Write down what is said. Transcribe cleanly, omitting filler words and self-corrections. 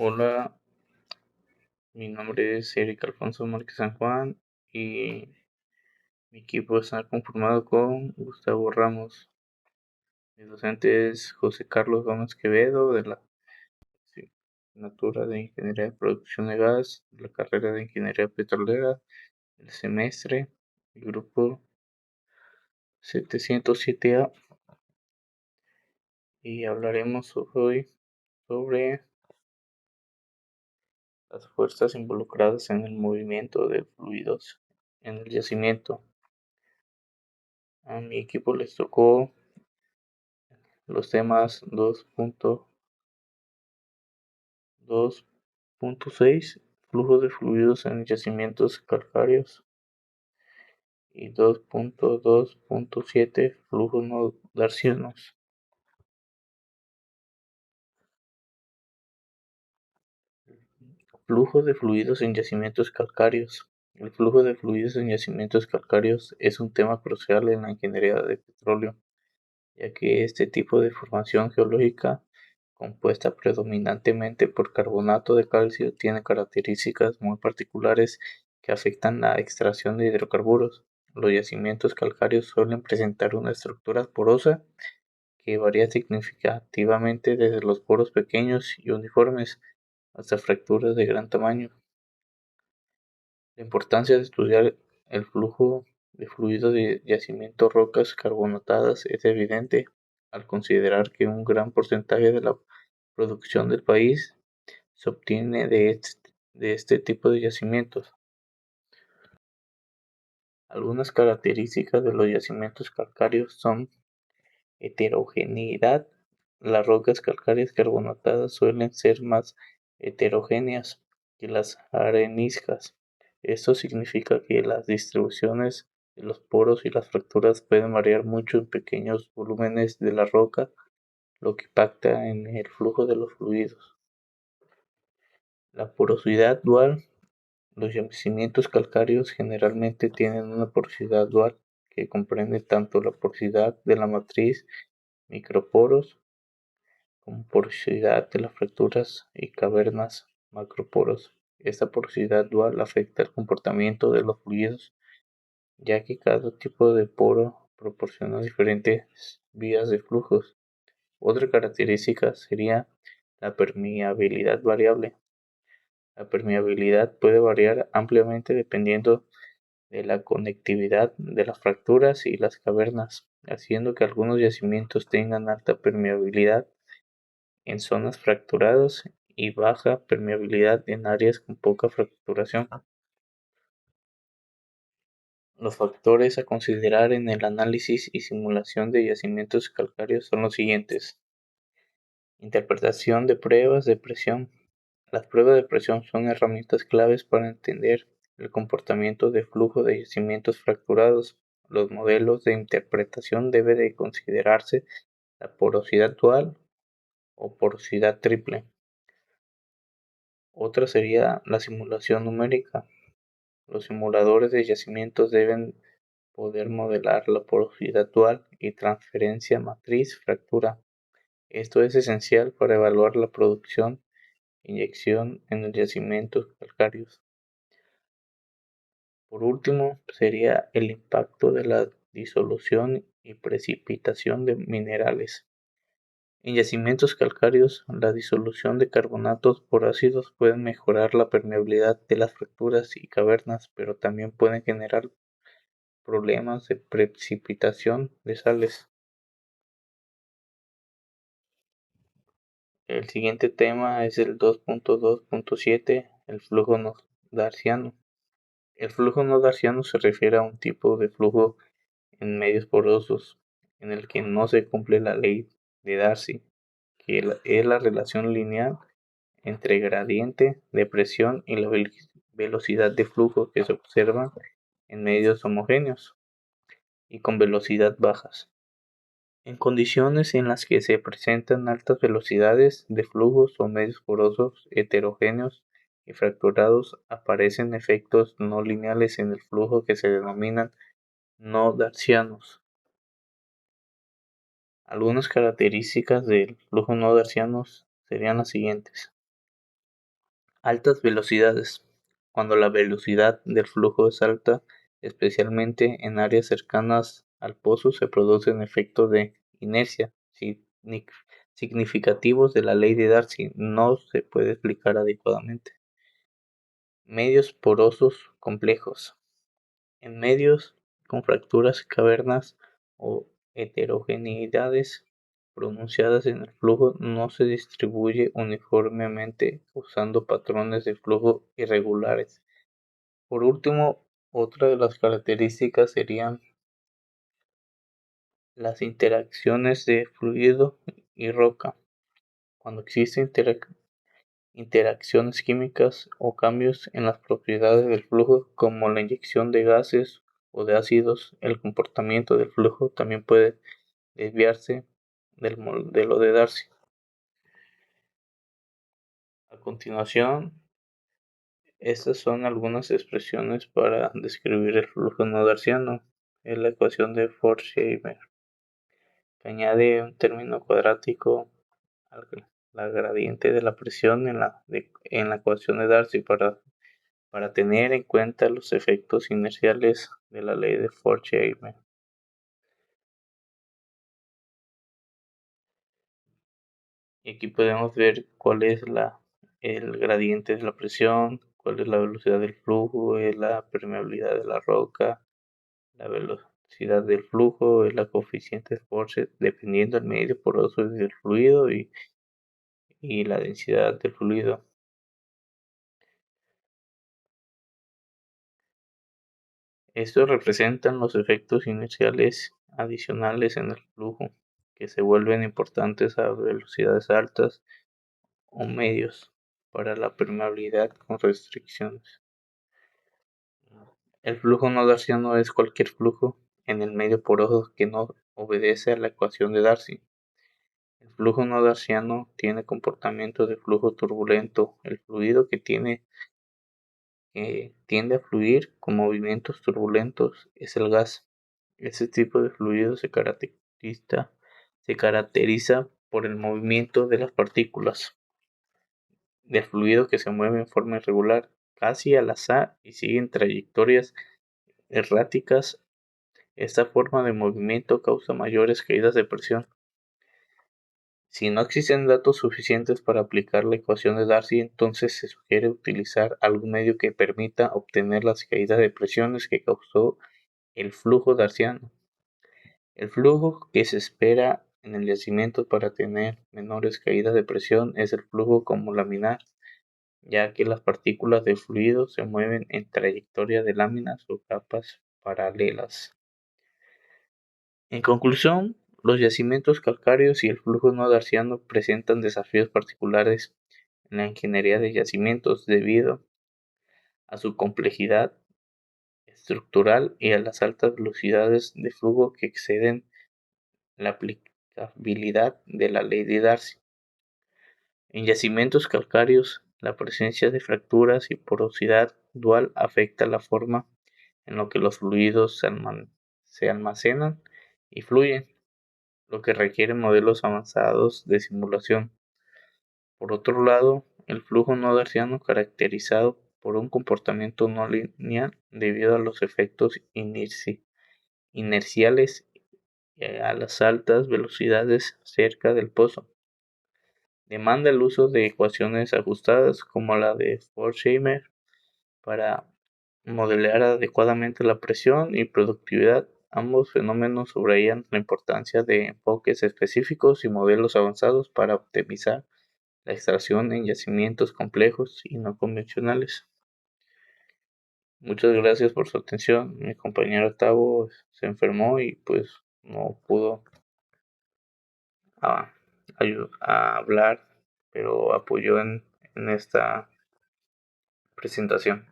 Hola, mi nombre es Eric Alfonso Márquez San Juan y mi equipo está conformado con Gustavo Ramos. Mi docente es José Carlos Gómez Quevedo de la asignatura de Ingeniería de Producción de Gas, de la carrera de Ingeniería Petrolera, el semestre, el grupo 707A, y hablaremos hoy sobre las fuerzas involucradas en el movimiento de fluidos en el yacimiento. A mi equipo les tocó los temas 2.6, flujo de fluidos en yacimientos calcáreos, y 2.2.7, flujos no darcianos. Flujo de fluidos en yacimientos calcáreos. El flujo de fluidos en yacimientos calcáreos es un tema crucial en la ingeniería de petróleo, ya que este tipo de formación geológica, compuesta predominantemente por carbonato de calcio, tiene características muy particulares que afectan la extracción de hidrocarburos. Los yacimientos calcáreos suelen presentar una estructura porosa que varía significativamente desde los poros pequeños y uniformes hasta fracturas de gran tamaño. La importancia de estudiar el flujo de fluidos de yacimientos rocas carbonatadas es evidente al considerar que un gran porcentaje de la producción del país se obtiene de este tipo de yacimientos. Algunas características de los yacimientos calcáreos son heterogeneidad. Las rocas calcáreas carbonatadas suelen ser más heterogéneas que las areniscas. Esto significa que las distribuciones de los poros y las fracturas pueden variar mucho en pequeños volúmenes de la roca, lo que impacta en el flujo de los fluidos. La porosidad dual. Los yacimientos calcáreos generalmente tienen una porosidad dual que comprende tanto la porosidad de la matriz microporos como porosidad de las fracturas y cavernas macroporos. Esta porosidad dual afecta el comportamiento de los fluidos, ya que cada tipo de poro proporciona diferentes vías de flujos. Otra característica sería la permeabilidad variable. La permeabilidad puede variar ampliamente dependiendo de la conectividad de las fracturas y las cavernas, haciendo que algunos yacimientos tengan alta permeabilidad en zonas fracturadas y baja permeabilidad en áreas con poca fracturación. Los factores a considerar en el análisis y simulación de yacimientos calcáreos son los siguientes. Interpretación de pruebas de presión. Las pruebas de presión son herramientas claves para entender el comportamiento de flujo de yacimientos fracturados. Los modelos de interpretación debe de considerarse la porosidad dual o porosidad triple. Otra sería la simulación numérica. Los simuladores de yacimientos deben poder modelar la porosidad dual y transferencia matriz-fractura. Esto es esencial para evaluar la producción e inyección en los yacimientos calcáreos. Por último, sería el impacto de la disolución y precipitación de minerales. En yacimientos calcáreos, la disolución de carbonatos por ácidos puede mejorar la permeabilidad de las fracturas y cavernas, pero también pueden generar problemas de precipitación de sales. El siguiente tema es el 2.2.7, el flujo no darciano. El flujo no darciano se refiere a un tipo de flujo en medios porosos en el que no se cumple la ley de Darcy, que es la relación lineal entre gradiente de presión y la velocidad de flujo que se observa en medios homogéneos y con velocidad bajas. En condiciones en las que se presentan altas velocidades de flujos o medios porosos heterogéneos y fracturados, aparecen efectos no lineales en el flujo que se denominan no darcianos. Algunas características del flujo no darciano serían las siguientes. Altas velocidades. Cuando la velocidad del flujo es alta, especialmente en áreas cercanas al pozo, se producen efectos de inercia significativos de la ley de Darcy. No se puede explicar adecuadamente. Medios porosos complejos. En medios con fracturas, cavernas o heterogeneidades pronunciadas en el flujo no se distribuye uniformemente usando patrones de flujo irregulares. Por último, otra de las características serían las interacciones de fluido y roca. Cuando existen interacciones químicas o cambios en las propiedades del flujo, como la inyección de gases o de ácidos, el comportamiento del flujo también puede desviarse del modelo de Darcy. A continuación, estas son algunas expresiones para describir el flujo no darciano. Es la ecuación de Forchheimer, que añade un término cuadrático a la gradiente de la presión en la ecuación de Darcy para tener en cuenta los efectos inerciales de la ley de Forchheimer. Y aquí podemos ver cuál es el gradiente de la presión, cuál es la velocidad del flujo, es la permeabilidad de la roca, la velocidad del flujo, es la coeficiente de force, dependiendo del medio poroso del fluido y la densidad del fluido. Estos representan los efectos inerciales adicionales en el flujo, que se vuelven importantes a velocidades altas o medios para la permeabilidad con restricciones. El flujo no darciano es cualquier flujo en el medio poroso que no obedece a la ecuación de Darcy. El flujo no darciano tiene comportamiento de flujo turbulento. El fluido que tiende a fluir con movimientos turbulentos es el gas. Este tipo de fluido se caracteriza por el movimiento de las partículas del fluido que se mueven en forma irregular, casi al azar y siguen trayectorias erráticas. Esta forma de movimiento causa mayores caídas de presión. Si no existen datos suficientes para aplicar la ecuación de Darcy, entonces se sugiere utilizar algún medio que permita obtener las caídas de presiones que causó el flujo darciano. El flujo que se espera en el yacimiento para tener menores caídas de presión es el flujo como laminar, ya que las partículas de fluido se mueven en trayectoria de láminas o capas paralelas. En conclusión, los yacimientos calcáreos y el flujo no darciano presentan desafíos particulares en la ingeniería de yacimientos debido a su complejidad estructural y a las altas velocidades de flujo que exceden la aplicabilidad de la ley de Darcy. En yacimientos calcáreos, la presencia de fracturas y porosidad dual afecta la forma en la que los fluidos se almacenan y fluyen, lo que requiere modelos avanzados de simulación. Por otro lado, el flujo no darciano caracterizado por un comportamiento no lineal debido a los efectos inerciales a las altas velocidades cerca del pozo. Demanda el uso de ecuaciones ajustadas como la de Forchheimer para modelar adecuadamente la presión y productividad. Ambos fenómenos subrayan la importancia de enfoques específicos y modelos avanzados para optimizar la extracción en yacimientos complejos y no convencionales. Muchas gracias por su atención. Mi compañero Tavo se enfermó y pues no pudo a, a hablar, pero apoyó en esta presentación.